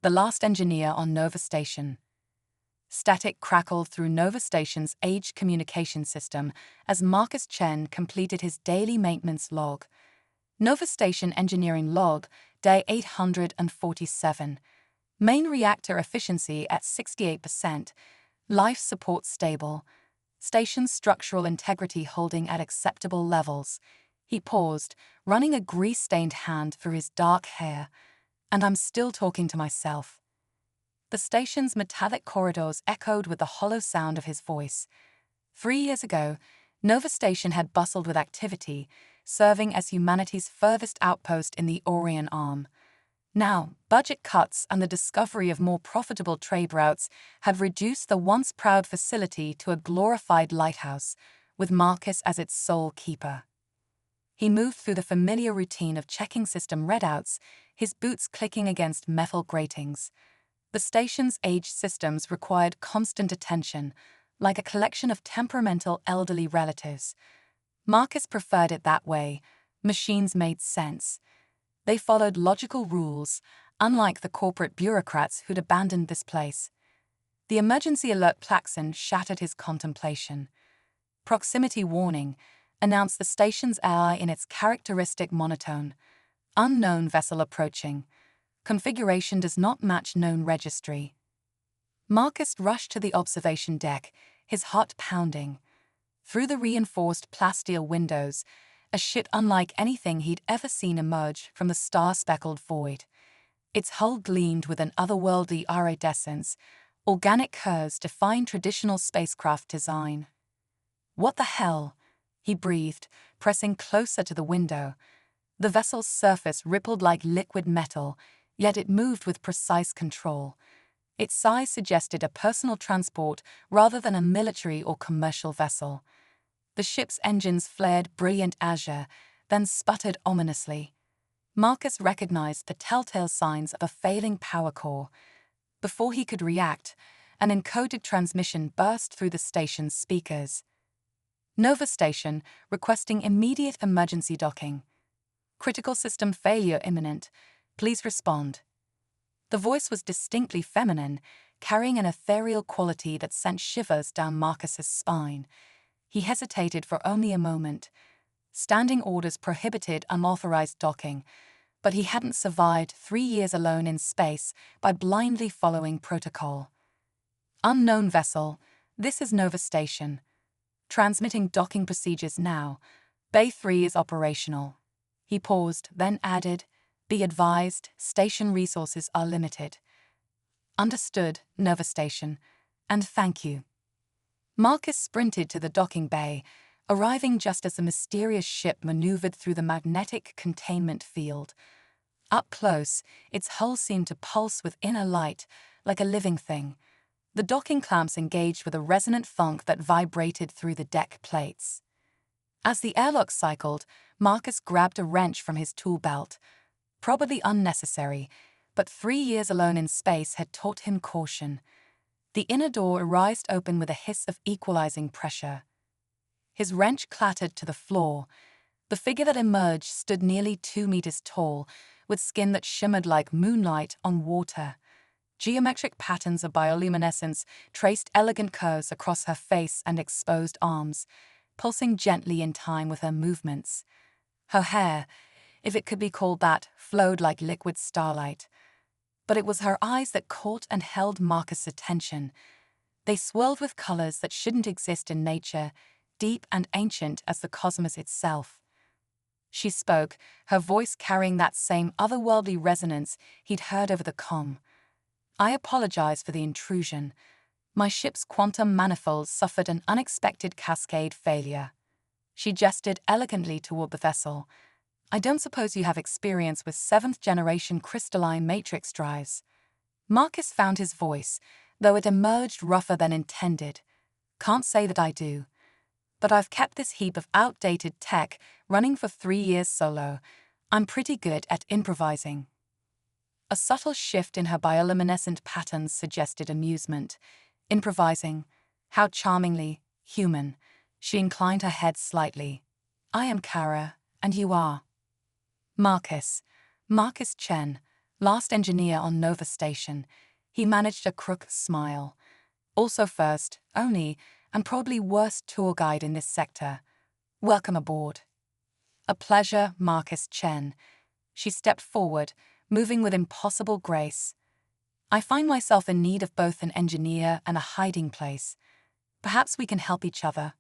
The last engineer on Nova Station. Static crackled through Nova Station's aged communication system as Marcus Chen completed his daily maintenance log. Nova Station engineering log, day 847. Main reactor efficiency at 68%. Life support stable. Station structural integrity holding at acceptable levels. He paused, running a grease-stained hand through his dark hair. And I'm still talking to myself. The station's metallic corridors echoed with the hollow sound of his voice. 3 years ago, Nova Station had bustled with activity, serving as humanity's furthest outpost in the Orion Arm. Now, budget cuts and the discovery of more profitable trade routes had reduced the once proud facility to a glorified lighthouse, with Marcus as its sole keeper. He moved through the familiar routine of checking system readouts, his boots clicking against metal gratings. The station's aged systems required constant attention, like a collection of temperamental elderly relatives. Marcus preferred it that way. Machines made sense. They followed logical rules, unlike the corporate bureaucrats who'd abandoned this place. The emergency alert klaxon shattered his contemplation. Proximity warning announced the station's AI in its characteristic monotone. Unknown vessel approaching. Configuration does not match known registry. Marcus rushed to the observation deck, his heart pounding. Through the reinforced plasteel windows, a ship unlike anything he'd ever seen emerged from the star-speckled void. Its hull gleamed with an otherworldly iridescence, organic curves defying traditional spacecraft design. What the hell? He breathed, pressing closer to the window. The vessel's surface rippled like liquid metal, yet it moved with precise control. Its size suggested a personal transport rather than a military or commercial vessel. The ship's engines flared brilliant azure, then sputtered ominously. Marcus recognized the telltale signs of a failing power core. Before he could react, an encoded transmission burst through the station's speakers. Nova Station requesting immediate emergency docking. Critical system failure imminent. Please respond. The voice was distinctly feminine, carrying an ethereal quality that sent shivers down Marcus's spine. He hesitated for only a moment. Standing orders prohibited unauthorized docking, but he hadn't survived 3 years alone in space by blindly following protocol. Unknown vessel, this is Nova Station. Transmitting docking procedures now. Bay 3 is operational. He paused, then added, Be advised, station resources are limited. Understood, Nova Station, and thank you. Marcus sprinted to the docking bay, arriving just as the mysterious ship maneuvered through the magnetic containment field. Up close, its hull seemed to pulse with inner light, like a living thing. The docking clamps engaged with a resonant thunk that vibrated through the deck plates. As the airlock cycled, Marcus grabbed a wrench from his tool belt. Probably unnecessary, but 3 years alone in space had taught him caution. The inner door rised open with a hiss of equalizing pressure. His wrench clattered to the floor. The figure that emerged stood nearly 2 meters tall, with skin that shimmered like moonlight on water. Geometric patterns of bioluminescence traced elegant curves across her face and exposed arms, pulsing gently in time with her movements. Her hair, if it could be called that, flowed like liquid starlight. But it was her eyes that caught and held Marcus' attention. They swirled with colors that shouldn't exist in nature, deep and ancient as the cosmos itself. She spoke, her voice carrying that same otherworldly resonance he'd heard over the comm. I apologize for the intrusion. My ship's quantum manifold suffered an unexpected cascade failure. She gestured elegantly toward the vessel. I don't suppose you have experience with 7th-generation crystalline matrix drives. Marcus found his voice, though it emerged rougher than intended. Can't say that I do. But I've kept this heap of outdated tech running for 3 years solo. I'm pretty good at improvising. A subtle shift in her bioluminescent patterns suggested amusement. Improvising. How charmingly human. She inclined her head slightly. I am Kara, and you are? Marcus Chen, Last engineer on Nova Station. He managed a crook smile. Also first, only, and probably worst tour guide in this sector. Welcome aboard. A pleasure, Marcus Chen. She stepped forward, moving with impossible grace. I find myself in need of both an engineer and a hiding place. Perhaps we can help each other.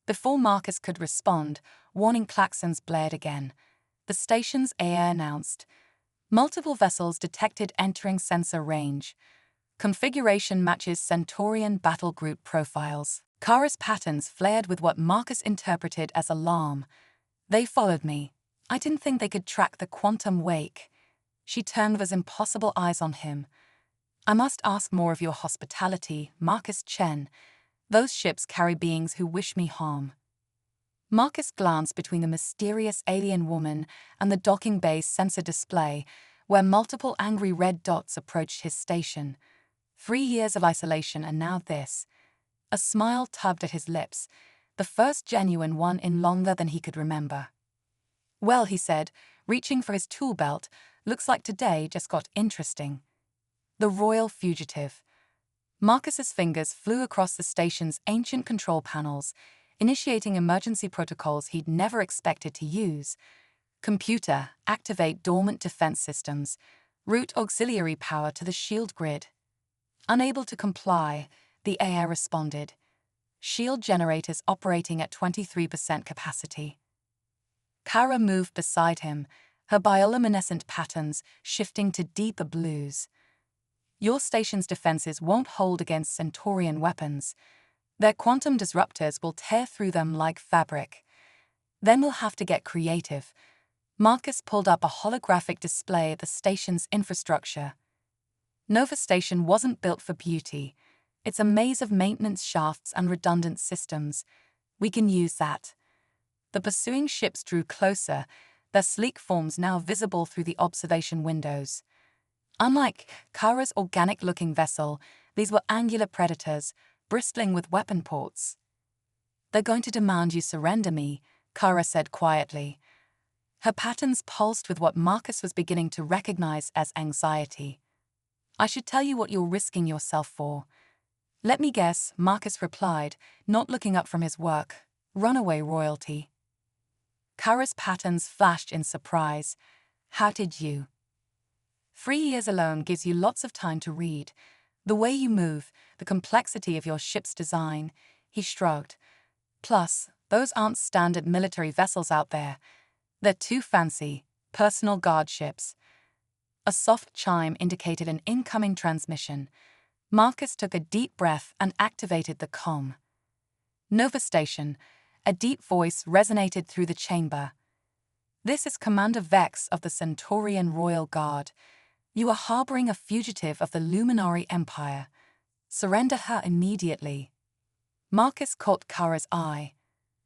Before Marcus could respond, warning klaxons blared again. The station's AI announced. Multiple vessels detected entering sensor range. Configuration matches Centaurian battle group profiles. Kara's patterns flared with what Marcus interpreted as alarm. They followed me. I didn't think they could track the quantum wake. She turned with impossible eyes on him. I must ask more of your hospitality, Marcus Chen. Those ships carry beings who wish me harm. Marcus glanced between the mysterious alien woman and the docking bay's sensor display, where multiple angry red dots approached his station. 3 years of isolation and now this. A smile tugged at his lips, the first genuine one in longer than he could remember. Well, he said, reaching for his tool belt, looks like today just got interesting. The royal fugitive. Marcus's fingers flew across the station's ancient control panels, initiating emergency protocols he'd never expected to use. Computer, activate dormant defense systems. Route auxiliary power to the shield grid. Unable to comply, the AI responded. Shield generators operating at 23% capacity. Kara moved beside him, her bioluminescent patterns shifting to deeper blues. Your station's defenses won't hold against Centaurian weapons. Their quantum disruptors will tear through them like fabric. Then we'll have to get creative. Marcus pulled up a holographic display of the station's infrastructure. Nova Station wasn't built for beauty. It's a maze of maintenance shafts and redundant systems. We can use that. The pursuing ships drew closer, their sleek forms now visible through the observation windows. Unlike Kara's organic-looking vessel, these were angular predators, bristling with weapon ports. They're going to demand you surrender me, Kara said quietly. Her patterns pulsed with what Marcus was beginning to recognize as anxiety. I should tell you what you're risking yourself for. Let me guess, Marcus replied, not looking up from his work. Runaway royalty. Kara's patterns flashed in surprise. How did you? 3 years alone gives you lots of time to read. The way you move, the complexity of your ship's design, he shrugged. Plus, those aren't standard military vessels out there. They're too fancy, personal guard ships. A soft chime indicated an incoming transmission. Marcus took a deep breath and activated the comm. Nova Station. A deep voice resonated through the chamber. This is Commander Vex of the Centaurian Royal Guard. You are harboring a fugitive of the Luminary Empire. Surrender her immediately. Marcus caught Kara's eye.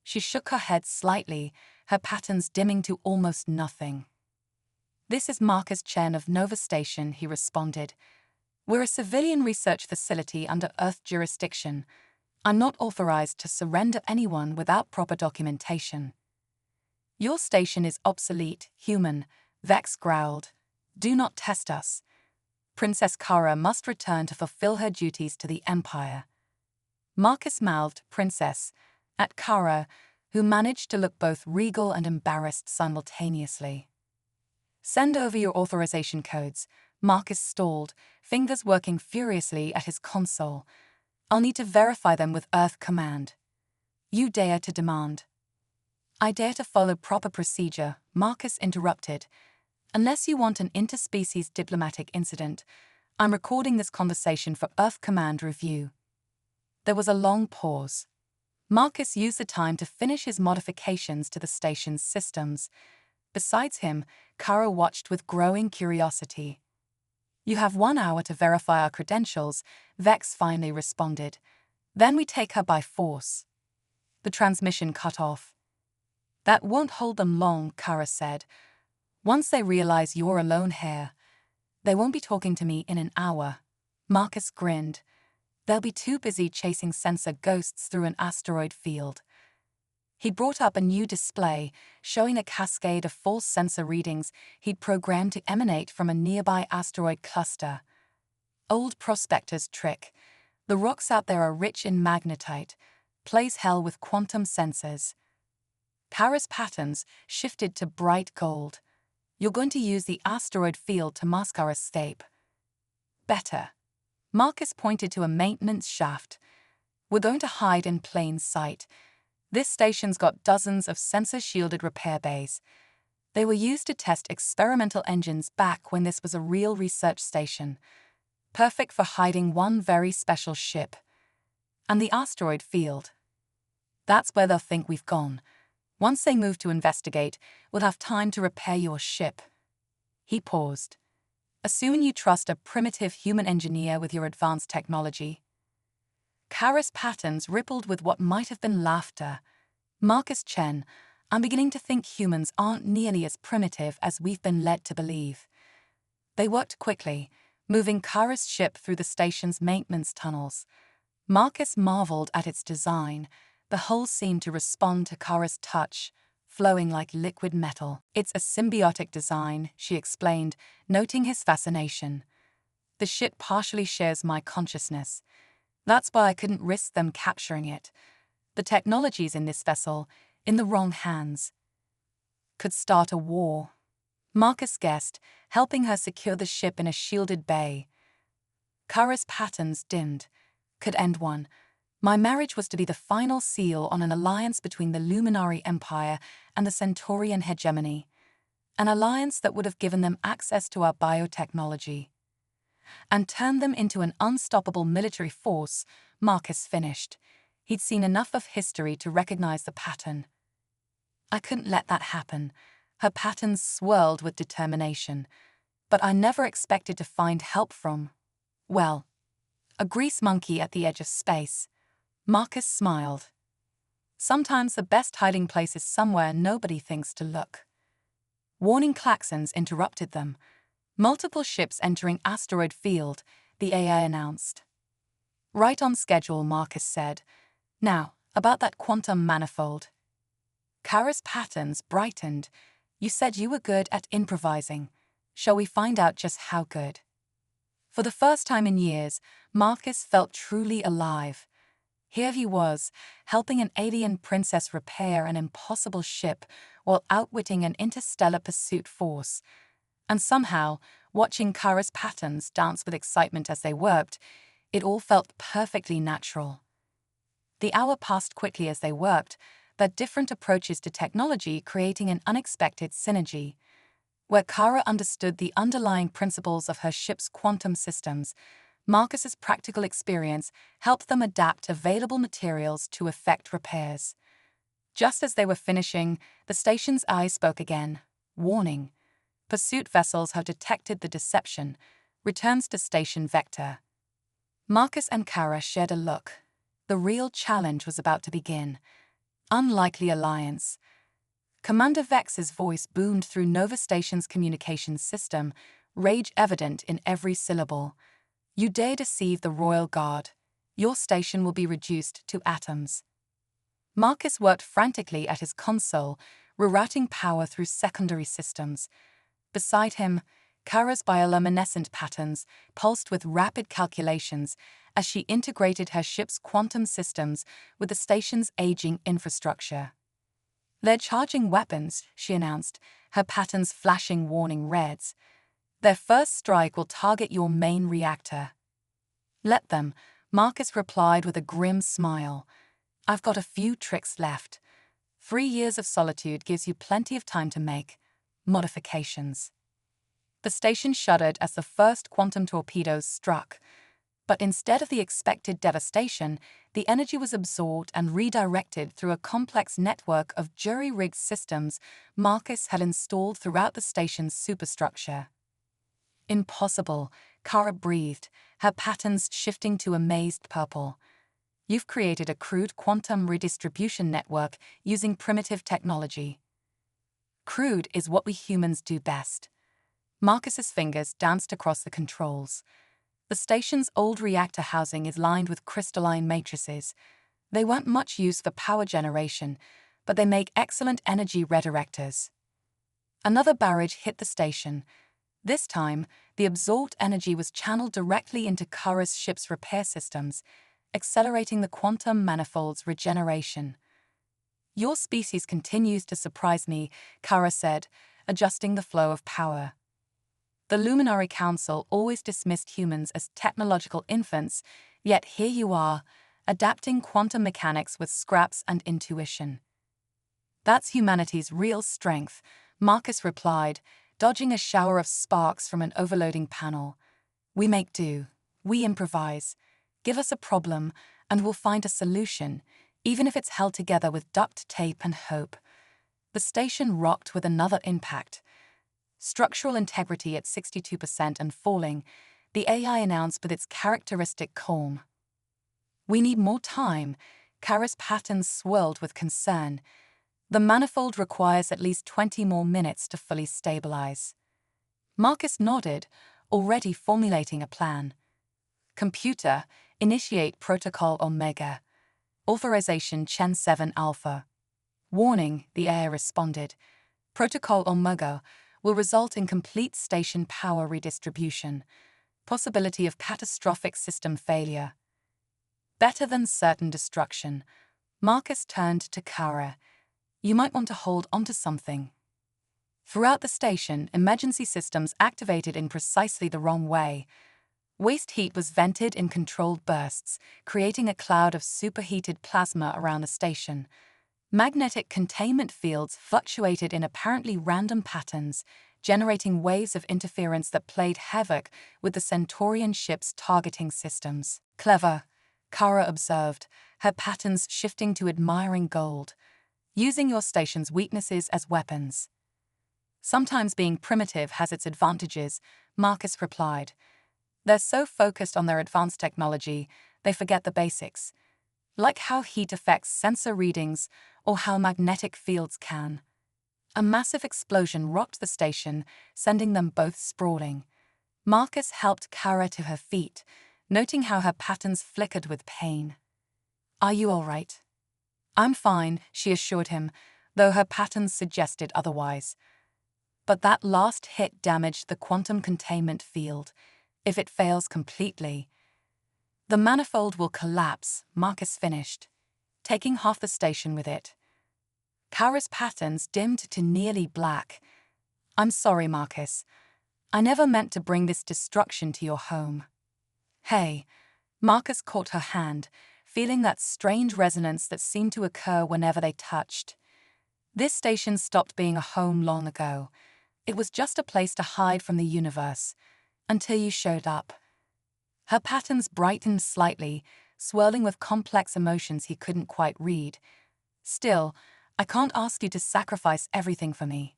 She shook her head slightly, her patterns dimming to almost nothing. This is Marcus Chen of Nova Station, he responded. We're a civilian research facility under Earth jurisdiction. I'm not authorized to surrender anyone without proper documentation. Your station is obsolete, human, Vex growled. Do not test us. Princess Kara must return to fulfill her duties to the Empire. Marcus mouthed princess at Kara, who managed to look both regal and embarrassed simultaneously. Send over your authorization codes. Marcus stalled, fingers working furiously at his console. I'll need to verify them with Earth Command. You dare to demand. I dare to follow proper procedure, Marcus interrupted. Unless you want an interspecies diplomatic incident, I'm recording this conversation for Earth Command review. There was a long pause. Marcus used the time to finish his modifications to the station's systems. Besides him, Kara watched with growing curiosity. You have 1 hour to verify our credentials, Vex finally responded. Then we take her by force. The transmission cut off. That won't hold them long, Kara said. Once they realize you're alone here, they won't be talking to me in an hour. Marcus grinned. They'll be too busy chasing sensor ghosts through an asteroid field. He brought up a new display, showing a cascade of false sensor readings he'd programmed to emanate from a nearby asteroid cluster. Old prospector's trick. The rocks out there are rich in magnetite. Plays hell with quantum sensors. Kara's patterns shifted to bright gold. You're going to use the asteroid field to mask our escape. Better. Marcus pointed to a maintenance shaft. We're going to hide in plain sight. This station's got dozens of sensor-shielded repair bays. They were used to test experimental engines back when this was a real research station. Perfect for hiding one very special ship. And the asteroid field. That's where they'll think we've gone. Once they move to investigate, we'll have time to repair your ship. He paused. Assuming you trust a primitive human engineer with your advanced technology. Kara's patterns rippled with what might have been laughter. Marcus Chen, I'm beginning to think humans aren't nearly as primitive as we've been led to believe. They worked quickly, moving Kara's ship through the station's maintenance tunnels. Marcus marveled at its design. The hull seemed to respond to Kara's touch, flowing like liquid metal. It's a symbiotic design, she explained, noting his fascination. The ship partially shares my consciousness. That's why I couldn't risk them capturing it. The technologies in this vessel, in the wrong hands, could start a war. Marcus guessed, helping her secure the ship in a shielded bay. Kara's patterns dimmed. Could end one. My marriage was to be the final seal on an alliance between the Luminary Empire and the Centaurian hegemony. An alliance that would have given them access to our biotechnology. And turned them into an unstoppable military force, Marcus finished. He'd seen enough of history to recognize the pattern. I couldn't let that happen. Her patterns swirled with determination. But I never expected to find help from, well, a grease monkey at the edge of space. Marcus smiled. Sometimes the best hiding place is somewhere nobody thinks to look. Warning klaxons interrupted them. Multiple ships entering asteroid field, the AI announced. Right on schedule, Marcus said. Now, about that quantum manifold. Kara's patterns brightened. You said you were good at improvising. Shall we find out just how good? For the first time in years, Marcus felt truly alive. Here he was, helping an alien princess repair an impossible ship while outwitting an interstellar pursuit force. And somehow, watching Kara's patterns dance with excitement as they worked, it all felt perfectly natural. The hour passed quickly as they worked, their different approaches to technology creating an unexpected synergy. Where Kara understood the underlying principles of her ship's quantum systems, Marcus's practical experience helped them adapt available materials to effect repairs. Just as they were finishing, the station's eye spoke again. Warning. Pursuit vessels have detected the deception. Returns to station vector. Marcus and Kara shared a look. The real challenge was about to begin. Unlikely alliance. Commander Vex's voice boomed through Nova Station's communications system, rage evident in every syllable. You dare deceive the Royal Guard. Your station will be reduced to atoms. Marcus worked frantically at his console, rerouting power through secondary systems. Beside him, Kara's bioluminescent patterns pulsed with rapid calculations as she integrated her ship's quantum systems with the station's aging infrastructure. They're charging weapons, she announced, her patterns flashing warning reds. Their first strike will target your main reactor. Let them, Marcus replied with a grim smile. I've got a few tricks left. 3 years of solitude gives you plenty of time to make modifications. The station shuddered as the first quantum torpedoes struck. But instead of the expected devastation, the energy was absorbed and redirected through a complex network of jury-rigged systems Marcus had installed throughout the station's superstructure. Impossible, Kara breathed, her patterns shifting to amazed purple. You've created a crude quantum redistribution network using primitive technology. Crude is what we humans do best. Marcus's fingers danced across the controls. The station's old reactor housing is lined with crystalline matrices. They weren't much use for power generation, but they make excellent energy redirectors. Another barrage hit the station. This time, the absorbed energy was channeled directly into Kara's ship's repair systems, accelerating the quantum manifold's regeneration. "Your species continues to surprise me," Kara said, adjusting the flow of power. The Luminary Council always dismissed humans as technological infants, yet here you are, adapting quantum mechanics with scraps and intuition. "That's humanity's real strength," Marcus replied, dodging a shower of sparks from an overloading panel. "We make do. We improvise. Give us a problem, and we'll find a solution, even if it's held together with duct tape and hope." The station rocked with another impact. Structural integrity at 62% and falling, the AI announced with its characteristic calm. "We need more time." Kara's patterns swirled with concern. "The manifold requires at least 20 more minutes to fully stabilize." Marcus nodded, already formulating a plan. "Computer, initiate Protocol Omega. Authorization Chen 7 Alpha." "Warning," the AI responded. "Protocol Omega will result in complete station power redistribution. Possibility of catastrophic system failure." "Better than certain destruction." Marcus turned to Kara. "You might want to hold onto something." Throughout the station, emergency systems activated in precisely the wrong way. Waste heat was vented in controlled bursts, creating a cloud of superheated plasma around the station. Magnetic containment fields fluctuated in apparently random patterns, generating waves of interference that played havoc with the Centaurian ship's targeting systems. "Clever," Kara observed, her patterns shifting to admiring gold. "Using your station's weaknesses as weapons." "Sometimes being primitive has its advantages," Marcus replied. "They're so focused on their advanced technology, they forget the basics. Like how heat affects sensor readings or how magnetic fields can." A massive explosion rocked the station, sending them both sprawling. Marcus helped Kara to her feet, noting how her patterns flickered with pain. "Are you all right?" "I'm fine," she assured him, though her patterns suggested otherwise. "But that last hit damaged the quantum containment field. If it fails completely, the manifold will collapse," Marcus finished, taking half the station with it. Kara's patterns dimmed to nearly black. "I'm sorry, Marcus. I never meant to bring this destruction to your home." "Hey," Marcus caught her hand, feeling that strange resonance that seemed to occur whenever they touched. "This station stopped being a home long ago. It was just a place to hide from the universe, until you showed up." Her patterns brightened slightly, swirling with complex emotions he couldn't quite read. "Still, I can't ask you to sacrifice everything for me."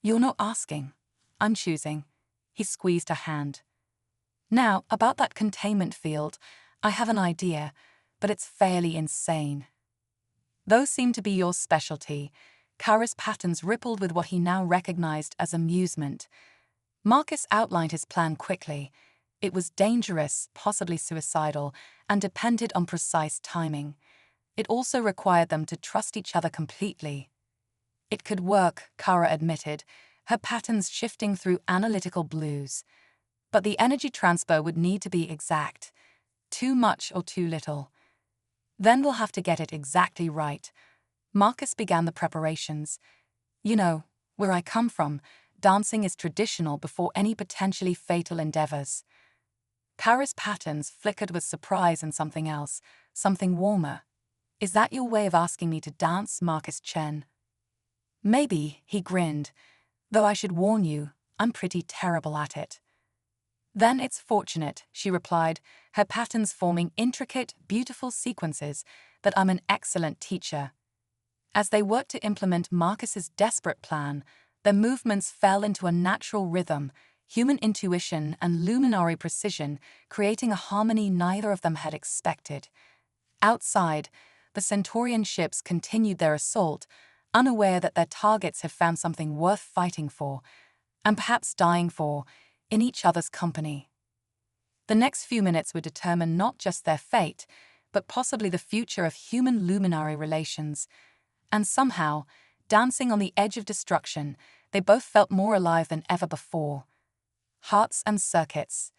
"You're not asking. I'm choosing." He squeezed her hand. "Now, about that containment field, I have an idea, but it's fairly insane." "Those seem to be your specialty." Kara's patterns rippled with what he now recognized as amusement. Marcus outlined his plan quickly. It was dangerous, possibly suicidal, and depended on precise timing. It also required them to trust each other completely. "It could work," Kara admitted, her patterns shifting through analytical blues. "But the energy transfer would need to be exact. Too much or too little. Then we'll have to get it exactly right." Marcus began the preparations. "You know, where I come from, dancing is traditional before any potentially fatal endeavors." Kara's patterns flickered with surprise and something else, something warmer. "Is that your way of asking me to dance, Marcus Chen?" "Maybe," he grinned, "though I should warn you, I'm pretty terrible at it." "Then it's fortunate," she replied, her patterns forming intricate, beautiful sequences, "that I'm an excellent teacher." As they worked to implement Marcus's desperate plan, their movements fell into a natural rhythm, human intuition and luminary precision, creating a harmony neither of them had expected. Outside, the Centaurian ships continued their assault, unaware that their targets had found something worth fighting for, and perhaps dying for, in each other's company. The next few minutes would determine not just their fate, but possibly the future of human luminary relations. And somehow, dancing on the edge of destruction, they both felt more alive than ever before. Hearts and circuits.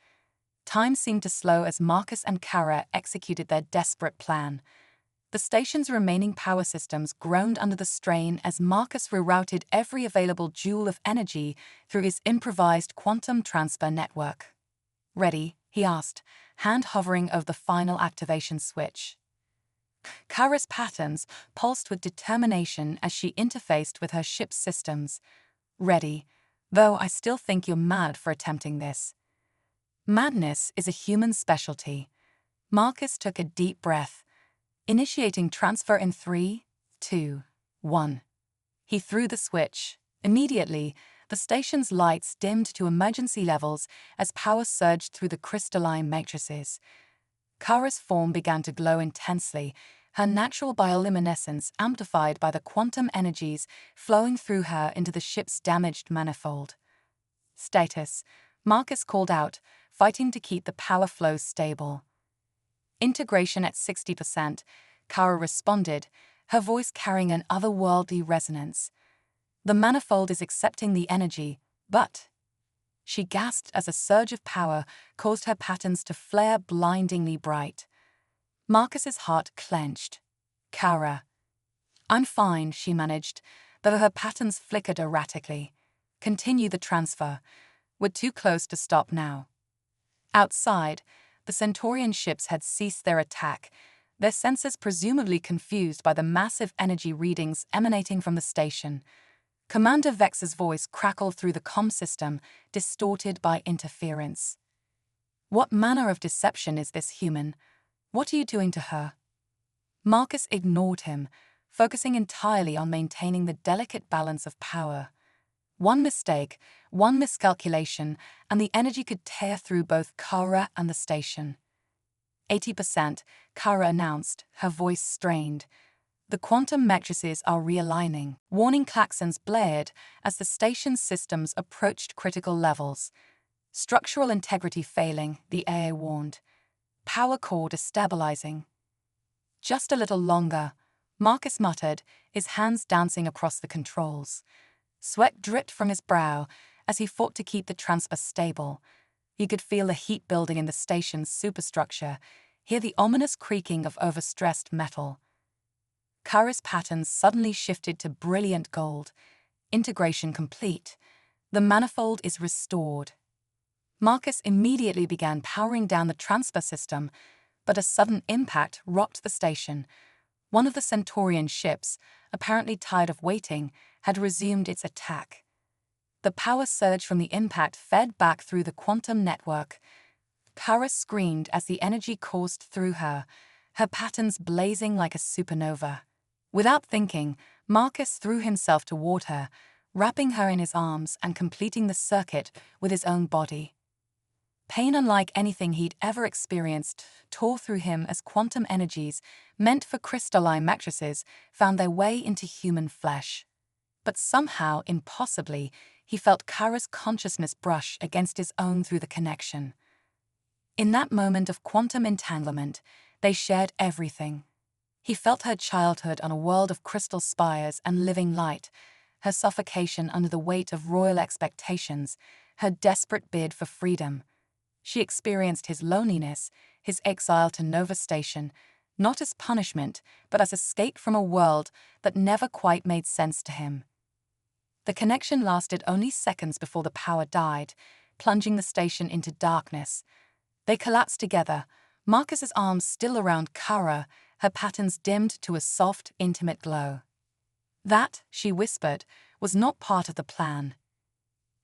Time seemed to slow as Marcus and Kara executed their desperate plan. The station's remaining power systems groaned under the strain as Marcus rerouted every available joule of energy through his improvised quantum transfer network. "Ready?" he asked, hand hovering over the final activation switch. Kara's patterns pulsed with determination as she interfaced with her ship's systems. "Ready, though I still think you're mad for attempting this." Madness is a human specialty. Marcus took a deep breath, initiating transfer in 3, 2, 1. He threw the switch. Immediately, the station's lights dimmed to emergency levels as power surged through the crystalline matrices. Kara's form began to glow intensely, her natural bioluminescence amplified by the quantum energies flowing through her into the ship's damaged manifold. "Status," Marcus called out, fighting to keep the power flow stable. "Integration at 60%, Kara responded, her voice carrying an otherworldly resonance. "The manifold is accepting the energy, but—" She gasped as a surge of power caused her patterns to flare blindingly bright. Marcus's heart clenched. "Kara." "I'm fine," she managed, though her patterns flickered erratically. "Continue the transfer. We're too close to stop now." Outside, the Centaurian ships had ceased their attack, their sensors presumably confused by the massive energy readings emanating from the station. Commander Vex's voice crackled through the comm system, distorted by interference. "What manner of deception is this, human? What are you doing to her?" Marcus ignored him, focusing entirely on maintaining the delicate balance of power. One mistake, one miscalculation, and the energy could tear through both Kara and the station. 80%, Kara announced, her voice strained. "The quantum matrices are realigning." Warning klaxons blared as the station's systems approached critical levels. "Structural integrity failing," the AA warned. "Power core destabilizing." "Just a little longer," Marcus muttered, his hands dancing across the controls. Sweat dripped from his brow as he fought to keep the transfer stable. He could feel the heat building in the station's superstructure, hear the ominous creaking of overstressed metal. Kara's patterns suddenly shifted to brilliant gold. Integration complete. The manifold is restored. Marcus immediately began powering down the transfer system, but a sudden impact rocked the station. One of the Centaurian ships, apparently tired of waiting, had resumed its attack. The power surge from the impact fed back through the quantum network. Kara screamed as the energy coursed through her patterns blazing like a supernova. Without thinking, Marcus threw himself toward her, wrapping her in his arms and completing the circuit with his own body. Pain unlike anything he'd ever experienced tore through him as quantum energies, meant for crystalline matrices, found their way into human flesh. But somehow, impossibly, he felt Kara's consciousness brush against his own through the connection. In that moment of quantum entanglement, they shared everything. He felt her childhood on a world of crystal spires and living light, her suffocation under the weight of royal expectations, her desperate bid for freedom. She experienced his loneliness, his exile to Nova Station, not as punishment, but as escape from a world that never quite made sense to him. The connection lasted only seconds before the power died, plunging the station into darkness. They collapsed together, Marcus's arms still around Kara, her patterns dimmed to a soft, intimate glow. "That," she whispered, "was not part of the plan."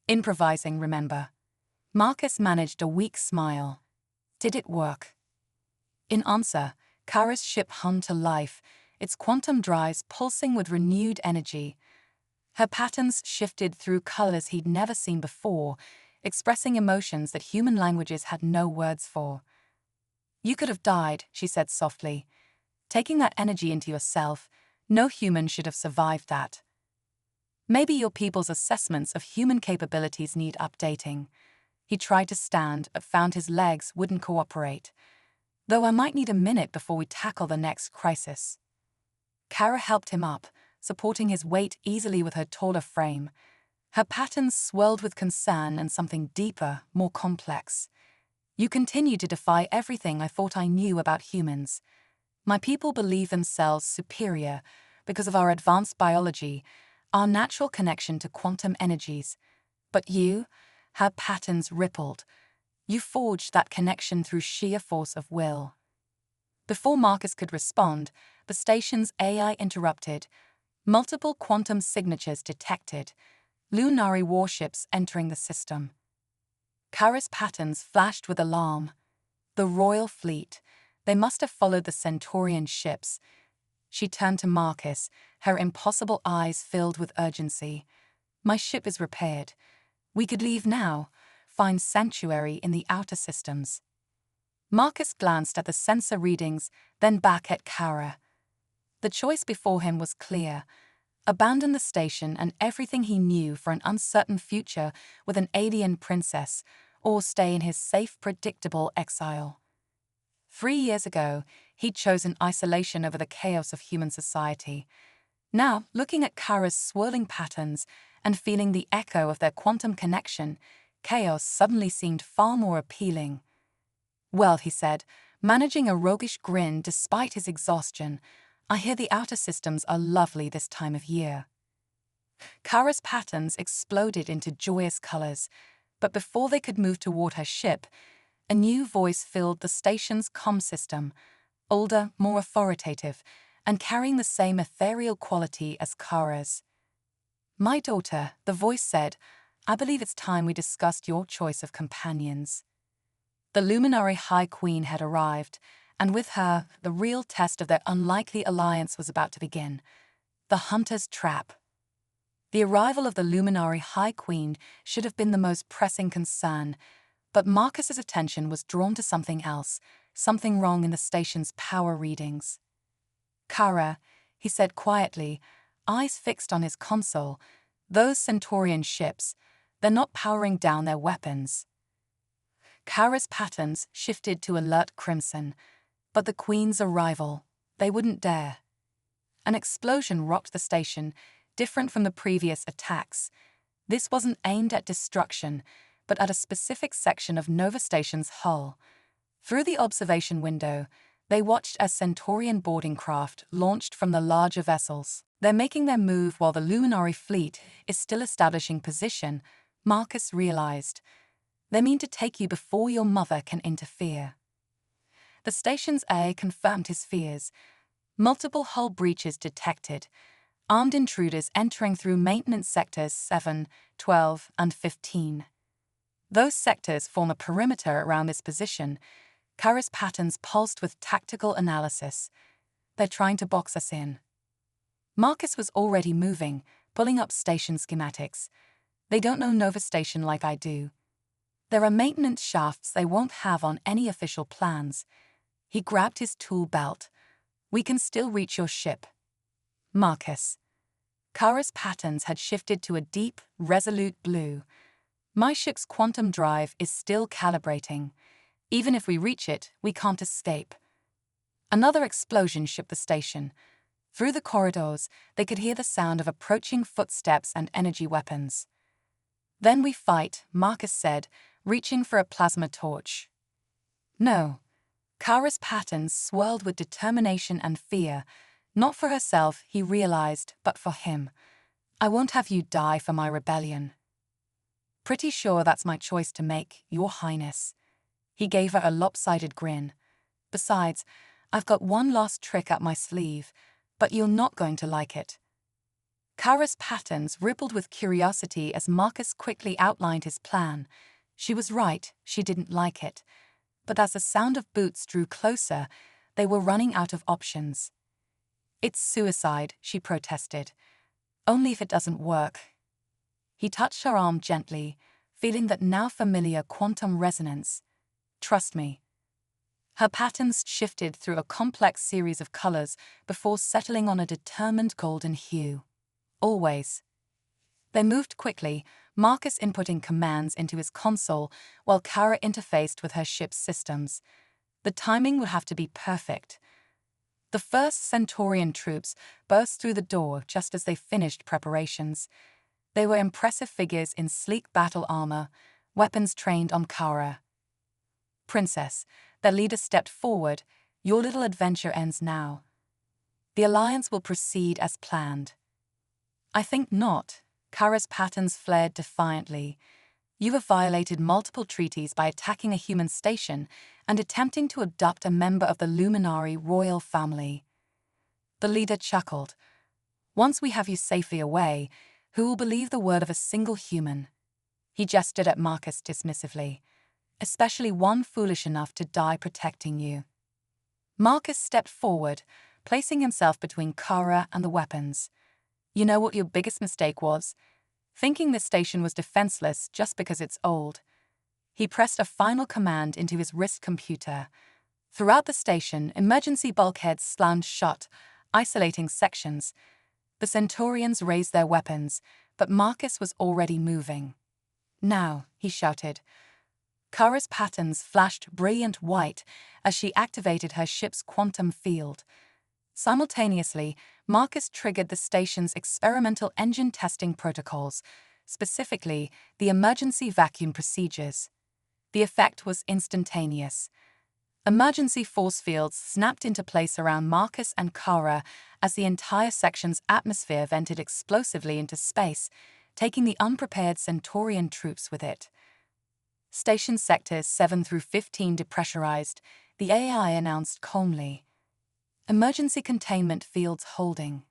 "Improvising, remember." Marcus managed a weak smile. "Did it work?" In answer, Kara's ship hummed to life, its quantum drives pulsing with renewed energy. Her patterns shifted through colors he'd never seen before, expressing emotions that human languages had no words for. "You could have died," she said softly. "Taking that energy into yourself, no human should have survived that. Maybe your people's assessments of human capabilities need updating." He tried to stand, but found his legs wouldn't cooperate. "Though I might need a minute before we tackle the next crisis." Kara helped him up, supporting his weight easily with her taller frame. Her patterns swirled with concern and something deeper, more complex. You continue to defy everything I thought I knew about humans. My people believe themselves superior because of our advanced biology, our natural connection to quantum energies. But you, her patterns rippled. You forged that connection through sheer force of will. Before Marcus could respond, the station's AI interrupted. Multiple quantum signatures detected. Lunari warships entering the system. Kara's patterns flashed with alarm. The royal fleet. They must have followed the Centaurian ships. She turned to Marcus, her impossible eyes filled with urgency. My ship is repaired. We could leave now, find sanctuary in the outer systems. Marcus glanced at the sensor readings, then back at Kara. The choice before him was clear. Abandon the station and everything he knew for an uncertain future with an alien princess, or stay in his safe, predictable exile. 3 years ago, he'd chosen isolation over the chaos of human society. Now, looking at Kara's swirling patterns and feeling the echo of their quantum connection, chaos suddenly seemed far more appealing. Well, he said, managing a roguish grin despite his exhaustion, I hear the outer systems are lovely this time of year. Kara's patterns exploded into joyous colors, but before they could move toward her ship, a new voice filled the station's comm system, older, more authoritative, and carrying the same ethereal quality as Kara's. My daughter, the voice said, I believe it's time we discussed your choice of companions. The Luminary High Queen had arrived, and with her, the real test of their unlikely alliance was about to begin. The Hunter's Trap. The arrival of the Luminary High Queen should have been the most pressing concern, but Marcus's attention was drawn to something else, something wrong in the station's power readings. Kara, he said quietly, eyes fixed on his console, those Centaurian ships, they're not powering down their weapons. Kara's patterns shifted to alert crimson, but the Queen's arrival, they wouldn't dare. An explosion rocked the station, different from the previous attacks. This wasn't aimed at destruction, but at a specific section of Nova Station's hull. Through the observation window, they watched as Centaurian boarding craft launched from the larger vessels. They're making their move while the Luminary fleet is still establishing position, Marcus realized. They mean to take you before your mother can interfere. The station's A confirmed his fears. Multiple hull breaches detected. Armed intruders entering through maintenance sectors 7, 12, and 15. Those sectors form a perimeter around this position. Kara's patterns pulsed with tactical analysis. They're trying to box us in. Marcus was already moving, pulling up station schematics. They don't know Nova Station like I do. There are maintenance shafts they won't have on any official plans. He grabbed his tool belt. We can still reach your ship. Marcus. Kara's patterns had shifted to a deep, resolute blue. My ship's quantum drive is still calibrating. Even if we reach it, we can't escape. Another explosion shook the station. Through the corridors, they could hear the sound of approaching footsteps and energy weapons. Then we fight, Marcus said, reaching for a plasma torch. No. Kara's patterns swirled with determination and fear. Not for herself, he realized, but for him. I won't have you die for my rebellion. Pretty sure that's my choice to make, Your Highness. He gave her a lopsided grin. Besides, I've got one last trick up my sleeve, but you're not going to like it. Kara's patterns rippled with curiosity as Marcus quickly outlined his plan. She was right, she didn't like it. But as the sound of boots drew closer, they were running out of options. It's suicide, she protested. Only if it doesn't work. He touched her arm gently, feeling that now familiar quantum resonance. Trust me. Her patterns shifted through a complex series of colors before settling on a determined golden hue. Always. They moved quickly, Marcus inputting commands into his console while Kara interfaced with her ship's systems. The timing would have to be perfect. The first Centaurian troops burst through the door just as they finished preparations. They were impressive figures in sleek battle armor, weapons trained on Kara. "Princess," their leader stepped forward, "your little adventure ends now. The alliance will proceed as planned." "I think not." Kara's patterns flared defiantly. "You have violated multiple treaties by attacking a human station and attempting to abduct a member of the Luminary royal family." The leader chuckled. "Once we have you safely away, who will believe the word of a single human?" He gestured at Marcus dismissively. "Especially one foolish enough to die protecting you." Marcus stepped forward, placing himself between Kara and the weapons. "You know what your biggest mistake was? Thinking this station was defenseless just because it's old." He pressed a final command into his wrist computer. Throughout the station, emergency bulkheads slammed shut, isolating sections. The Centaurians raised their weapons, but Marcus was already moving. "Now," he shouted. Kara's patterns flashed brilliant white as she activated her ship's quantum field. Simultaneously, Marcus triggered the station's experimental engine testing protocols, specifically the emergency vacuum procedures. The effect was instantaneous. Emergency force fields snapped into place around Marcus and Kara as the entire section's atmosphere vented explosively into space, taking the unprepared Centaurian troops with it. Station sectors 7 through 15 depressurized, the AI announced calmly. "Emergency containment fields holding."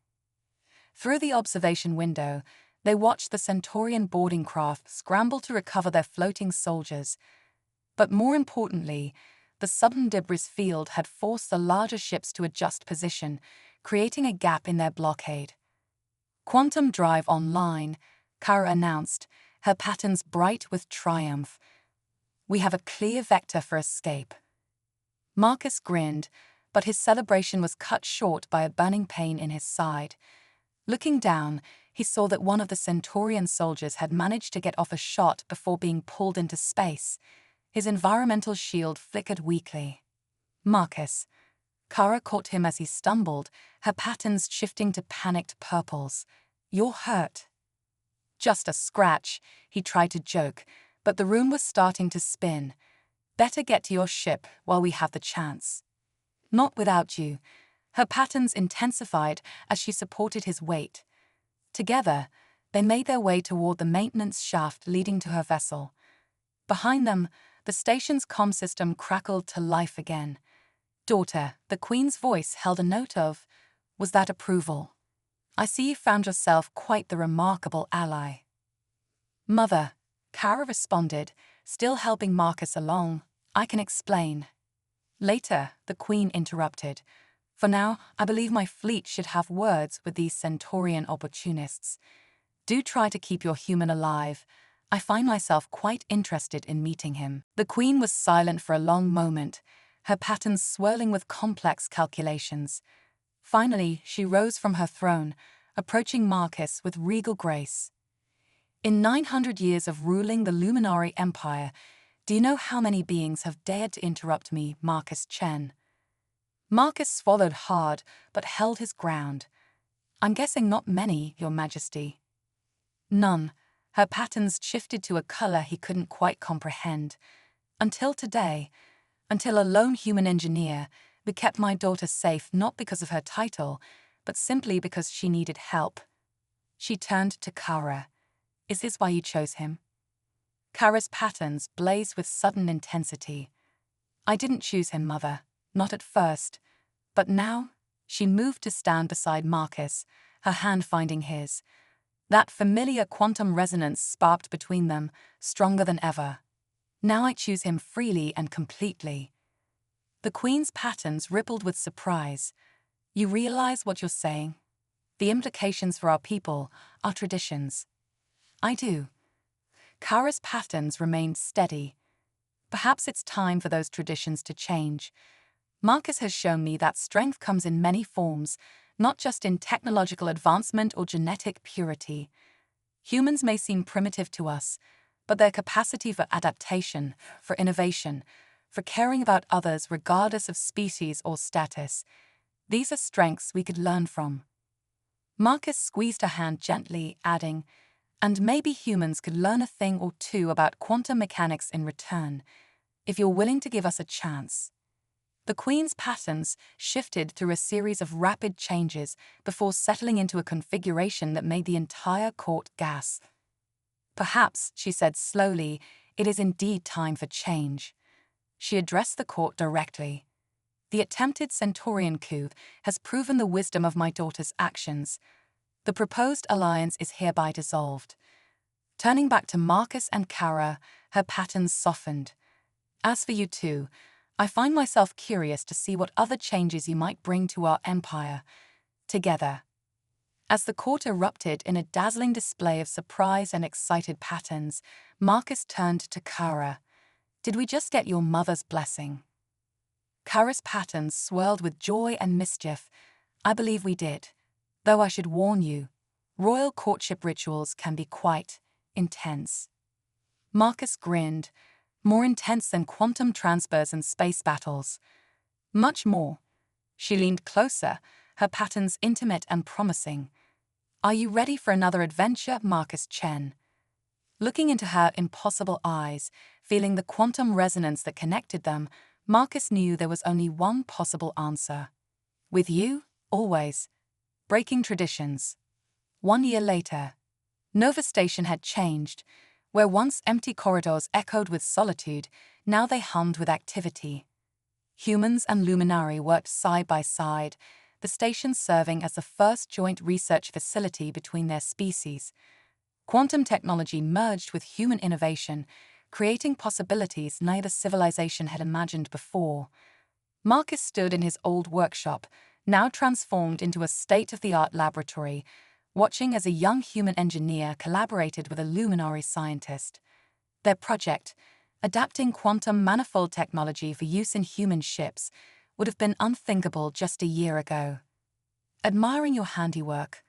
Through the observation window, they watched the Centaurian boarding craft scramble to recover their floating soldiers. But more importantly, the sudden debris field had forced the larger ships to adjust position, creating a gap in their blockade. "Quantum drive online," Kara announced, her patterns bright with triumph. "We have a clear vector for escape." Marcus grinned, but his celebration was cut short by a burning pain in his side. Looking down, he saw that one of the Centaurian soldiers had managed to get off a shot before being pulled into space. His environmental shield flickered weakly. "Marcus." Kara caught him as he stumbled, her patterns shifting to panicked purples. "You're hurt." "Just a scratch," he tried to joke, but the room was starting to spin. "Better get to your ship while we have the chance." "Not without you." Her patterns intensified as she supported his weight. Together, they made their way toward the maintenance shaft leading to her vessel. Behind them, the station's comm system crackled to life again. "Daughter," the Queen's voice held a note of, was that approval. "I see you found yourself quite the remarkable ally." "Mother," Kara responded, still helping Marcus along, "I can explain." "Later," the Queen interrupted. "For now, I believe my fleet should have words with these Centaurian opportunists. Do try to keep your human alive. I find myself quite interested in meeting him." The Queen was silent for a long moment, her patterns swirling with complex calculations. Finally, she rose from her throne, approaching Marcus with regal grace. "In 900 years of ruling the Luminary Empire, do you know how many beings have dared to interrupt me, Marcus Chen?" Marcus swallowed hard, but held his ground. "I'm guessing not many, Your Majesty." "None." Her patterns shifted to a color he couldn't quite comprehend. "Until today, until a lone human engineer who kept my daughter safe not because of her title, but simply because she needed help." She turned to Kara. "Is this why you chose him?" Kara's patterns blazed with sudden intensity. "I didn't choose him, Mother. Not at first. But now," she moved to stand beside Marcus, her hand finding his. That familiar quantum resonance sparked between them, stronger than ever. "Now I choose him freely and completely." The Queen's patterns rippled with surprise. "You realize what you're saying? The implications for our people, our traditions." "I do." Kara's patterns remained steady. "Perhaps it's time for those traditions to change. Marcus has shown me that strength comes in many forms, not just in technological advancement or genetic purity. Humans may seem primitive to us, but their capacity for adaptation, for innovation, for caring about others regardless of species or status, These are strengths we could learn from. Marcus squeezed her hand gently, adding, and maybe humans could learn a thing or two about quantum mechanics in return, if you're willing to give us a chance. The Queen's patterns shifted through a series of rapid changes before settling into a configuration that made the entire court gasp. Perhaps, she said slowly, it is indeed time for change. She addressed the court directly. The attempted Centaurian coup has proven the wisdom of my daughter's actions. The proposed alliance is hereby dissolved. Turning back to Marcus and Kara, her patterns softened. As for you two, I find myself curious to see what other changes you might bring to our empire, together. As the court erupted in a dazzling display of surprised and excited patterns, Marcus turned to Kara. Did we just get your mother's blessing? Kara's patterns swirled with joy and mischief. I believe we did. Though I should warn you, royal courtship rituals can be quite intense. Marcus grinned. More intense than quantum transfers and space battles. Much more. She leaned closer, her patterns intimate and promising. Are you ready for another adventure, Marcus Chen? Looking into her impossible eyes, feeling the quantum resonance that connected them, Marcus knew there was only one possible answer. With you, always. Breaking traditions. 1 year later, Nova Station had changed. Where once empty corridors echoed with solitude, now they hummed with activity. Humans and Luminari worked side by side, the station serving as the first joint research facility between their species. Quantum technology merged with human innovation, creating possibilities neither civilization had imagined before. Marcus stood in his old workshop, now transformed into a state-of-the-art laboratory, watching as a young human engineer collaborated with a Luminari scientist. Their project, adapting quantum manifold technology for use in human ships, would have been unthinkable just a year ago. Admiring your handiwork.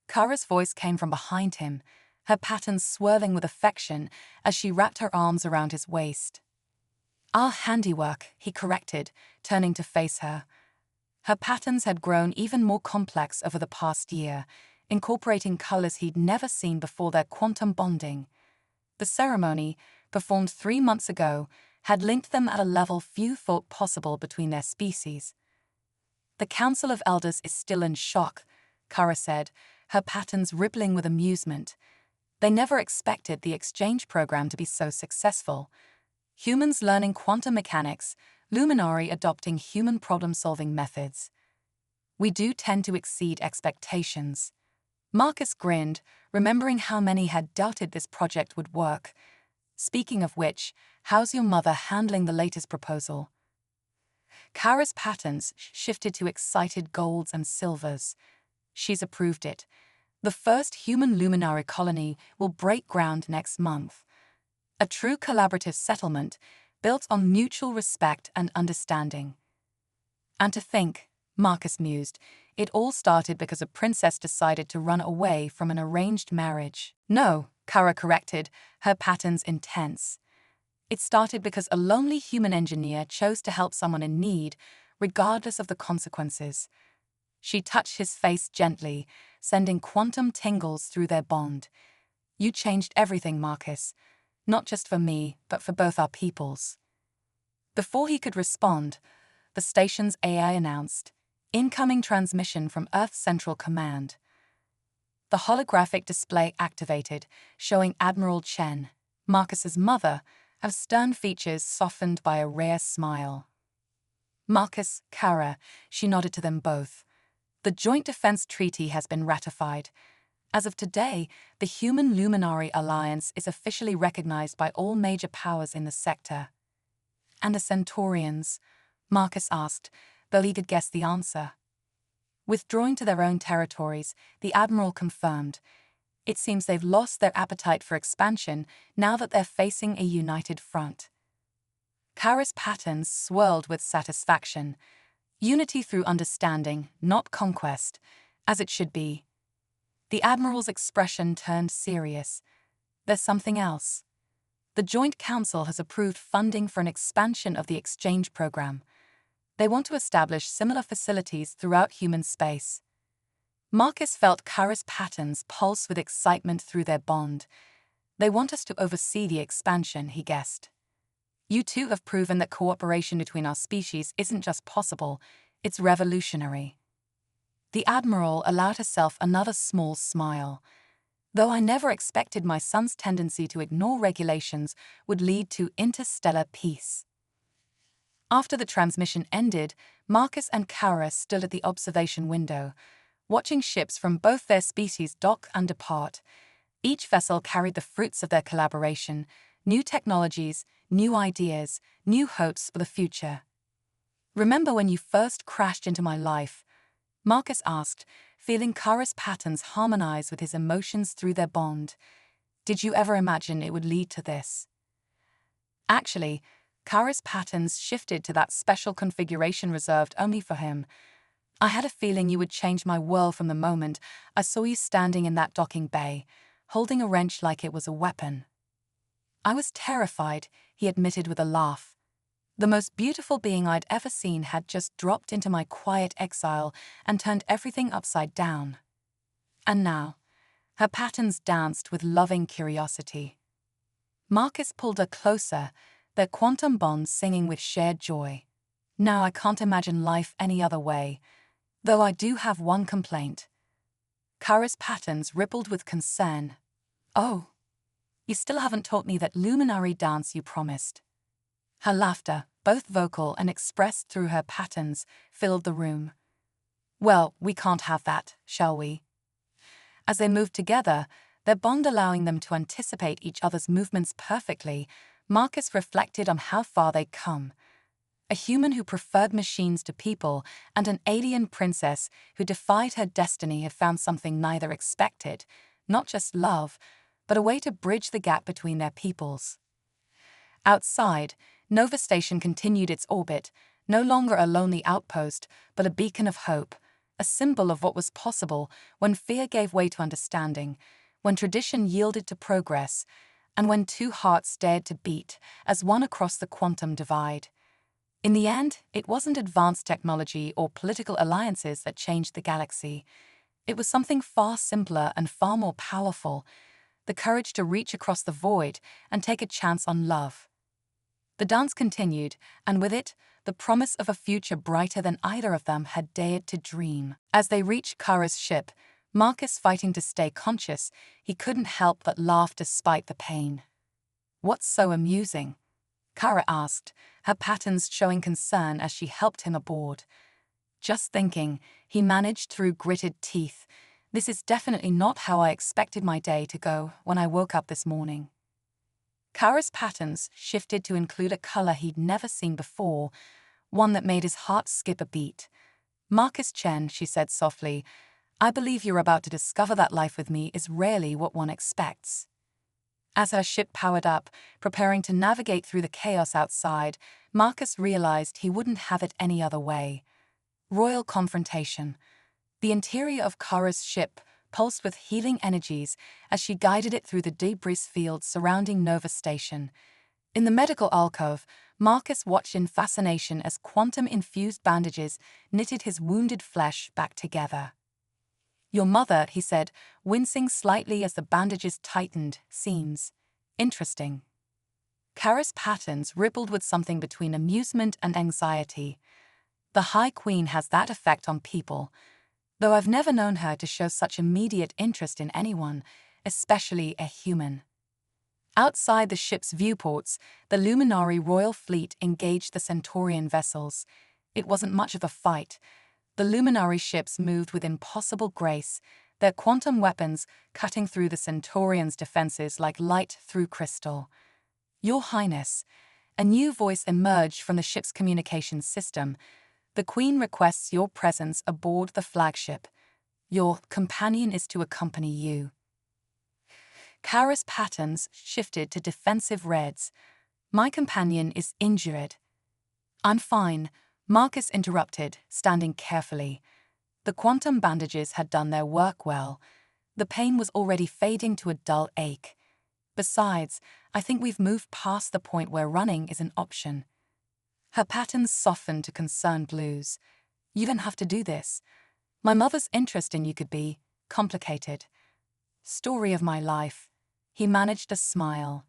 Kara's voice came from behind him, her patterns swirling with affection as she wrapped her arms around his waist. Our handiwork, he corrected, turning to face her. Her patterns had grown even more complex over the past year, incorporating colors he'd never seen before their quantum bonding. The ceremony, performed 3 months ago, had linked them at a level few thought possible between their species. The Council of Elders is still in shock, Kara said, her patterns rippling with amusement. They never expected the exchange program to be so successful. Humans learning quantum mechanics, Luminari adopting human problem-solving methods. We do tend to exceed expectations. Marcus grinned, remembering how many had doubted this project would work. Speaking of which, how's your mother handling the latest proposal? Kara's patterns shifted to excited golds and silvers. She's approved it. The first human Luminari colony will break ground next month. A true collaborative settlement built on mutual respect and understanding. And to think, Marcus mused, it all started because a princess decided to run away from an arranged marriage. No, Kara corrected, her patterns intense. It started because a lonely human engineer chose to help someone in need, regardless of the consequences. She touched his face gently, sending quantum tingles through their bond. You changed everything, Marcus. Not just for me, but for both our peoples. Before he could respond, the station's AI announced, incoming transmission from Earth Central Command. The holographic display activated, showing Admiral Chen, Marcus's mother, of stern features softened by a rare smile. Marcus, Kara, she nodded to them both. The Joint Defense Treaty has been ratified. As of today, the Human Luminari Alliance is officially recognized by all major powers in the sector. And the Centaurians? Marcus asked, though he could guess the answer. Withdrawing to their own territories, the Admiral confirmed. It seems they've lost their appetite for expansion now that they're facing a united front. Kara's patterns swirled with satisfaction. Unity through understanding, not conquest, as it should be. The Admiral's expression turned serious. There's something else. The Joint Council has approved funding for an expansion of the exchange program. They want to establish similar facilities throughout human space. Marcus felt Kara's patterns pulse with excitement through their bond. They want us to oversee the expansion, he guessed. You two have proven that cooperation between our species isn't just possible, it's revolutionary. The Admiral allowed herself another small smile. Though I never expected my son's tendency to ignore regulations would lead to interstellar peace. After the transmission ended, Marcus and Kara stood at the observation window, watching ships from both their species dock and depart. Each vessel carried the fruits of their collaboration, new technologies, new ideas, new hopes for the future. "Remember when you first crashed into my life?" Marcus asked, feeling Kara's patterns harmonize with his emotions through their bond. "Did you ever imagine it would lead to this?" Actually, Kara's patterns shifted to that special configuration reserved only for him. "I had a feeling you would change my world from the moment I saw you standing in that docking bay, holding a wrench like it was a weapon." "I was terrified," he admitted with a laugh. "The most beautiful being I'd ever seen had just dropped into my quiet exile and turned everything upside down." And now, her patterns danced with loving curiosity. Marcus pulled her closer, their quantum bond singing with shared joy. "Now I can't imagine life any other way, though I do have one complaint." Kara's patterns rippled with concern. "Oh, you still haven't taught me that luminary dance you promised." Her laughter, both vocal and expressed through her patterns, filled the room. "Well, we can't have that, shall we?" As they moved together, their bond allowing them to anticipate each other's movements perfectly, Marcus reflected on how far they'd come. A human who preferred machines to people and an alien princess who defied her destiny have found something neither expected, not just love, but a way to bridge the gap between their peoples. Outside, Nova Station continued its orbit, no longer a lonely outpost, but a beacon of hope, a symbol of what was possible when fear gave way to understanding, when tradition yielded to progress, and when two hearts dared to beat as one across the quantum divide. In the end, it wasn't advanced technology or political alliances that changed the galaxy. It was something far simpler and far more powerful: the courage to reach across the void and take a chance on love. The dance continued, and with it, the promise of a future brighter than either of them had dared to dream. As they reached Kara's ship, Marcus fighting to stay conscious, he couldn't help but laugh despite the pain. "What's so amusing?" Kara asked, her patterns showing concern as she helped him aboard. "Just thinking," he managed through gritted teeth. "This is definitely not how I expected my day to go when I woke up this morning." Kara's patterns shifted to include a color he'd never seen before, one that made his heart skip a beat. "Marcus Chen," she said softly, "I believe you're about to discover that life with me is rarely what one expects." As her ship powered up, preparing to navigate through the chaos outside, Marcus realized he wouldn't have it any other way. Royal confrontation. The interior of Kara's ship pulsed with healing energies as she guided it through the debris field surrounding Nova Station. In the medical alcove, Marcus watched in fascination as quantum-infused bandages knitted his wounded flesh back together. "Your mother," he said, wincing slightly as the bandages tightened, "seems interesting." Kara's patterns rippled with something between amusement and anxiety. "The High Queen has that effect on people, though I've never known her to show such immediate interest in anyone, especially a human." Outside the ship's viewports, the Luminary Royal Fleet engaged the Centaurian vessels. It wasn't much of a fight. The Luminary ships moved with impossible grace, their quantum weapons cutting through the Centaurians' defenses like light through crystal. "Your Highness," a new voice emerged from the ship's communications system. "The Queen requests your presence aboard the flagship. Your companion is to accompany you." Kara's patterns shifted to defensive reds. "My companion is injured." "I'm fine," Marcus interrupted, standing carefully. The quantum bandages had done their work well. The pain was already fading to a dull ache. "Besides, I think we've moved past the point where running is an option." Her patterns softened to concerned blues. You don't have to do this. My mother's interest in you could be complicated. Story of my life. He managed a smile.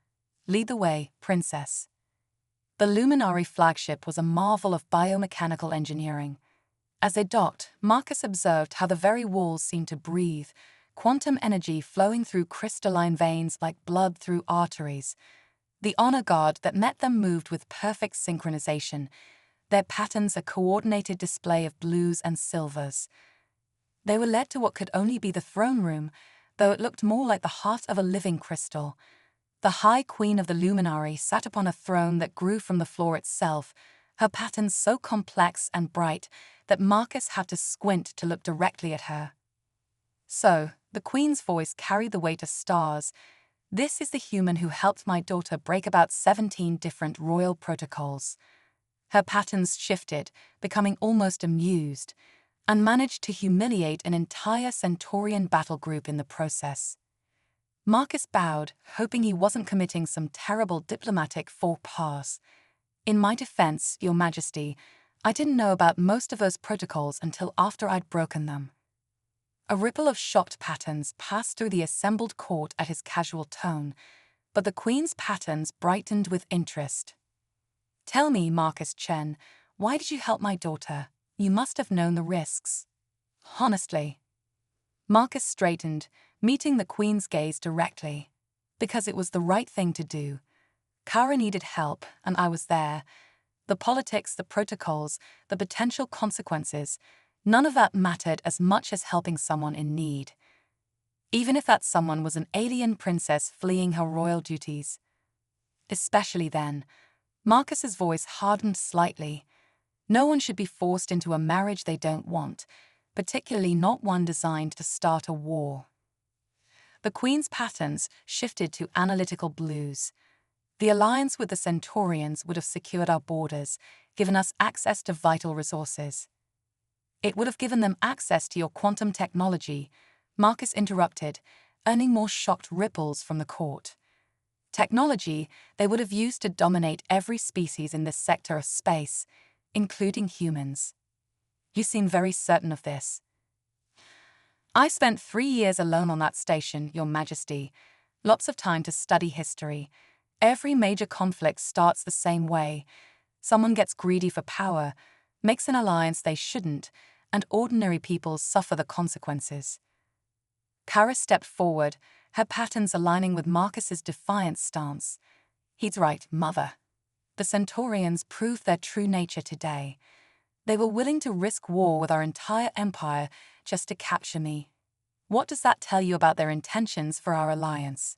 Lead the way, princess. The Luminary flagship was a marvel of biomechanical engineering. As they docked, Marcus observed how the very walls seemed to breathe, quantum energy flowing through crystalline veins like blood through arteries. The honor guard that met them moved with perfect synchronization, their patterns a coordinated display of blues and silvers. They were led to what could only be the throne room, though it looked more like the heart of a living crystal. The High Queen of the Luminary sat upon a throne that grew from the floor itself, her patterns so complex and bright that Marcus had to squint to look directly at her. So, the Queen's voice carried the weight of stars. This is the human who helped my daughter break about 17 different royal protocols. Her patterns shifted, becoming almost amused, and managed to humiliate an entire Centaurian battle group in the process. Marcus bowed, hoping he wasn't committing some terrible diplomatic faux pas. In my defense, Your Majesty, I didn't know about most of those protocols until after I'd broken them. A ripple of shocked patterns passed through the assembled court at his casual tone, but the Queen's patterns brightened with interest. Tell me, Marcus Chen, why did you help my daughter? You must have known the risks. Honestly. Marcus straightened, meeting the Queen's gaze directly. Because it was the right thing to do. Kara needed help, and I was there. The politics, the protocols, the potential consequences, none of that mattered as much as helping someone in need. Even if that someone was an alien princess fleeing her royal duties. Especially then. Marcus's voice hardened slightly. No one should be forced into a marriage they don't want, particularly not one designed to start a war. The Queen's patterns shifted to analytical blues. The alliance with the Centaurians would have secured our borders, given us access to vital resources. It would have given them access to your quantum technology, Marcus interrupted, earning more shocked ripples from the court. Technology they would have used to dominate every species in this sector of space, including humans. You seem very certain of this. I spent 3 years alone on that station, Your Majesty. Lots of time to study history. Every major conflict starts the same way. Someone gets greedy for power, makes an alliance they shouldn't, and ordinary people suffer the consequences. Kara stepped forward, her patterns aligning with Marcus's defiant stance. He's right, Mother. The Centaurians proved their true nature today. They were willing to risk war with our entire empire just to capture me. What does that tell you about their intentions for our alliance?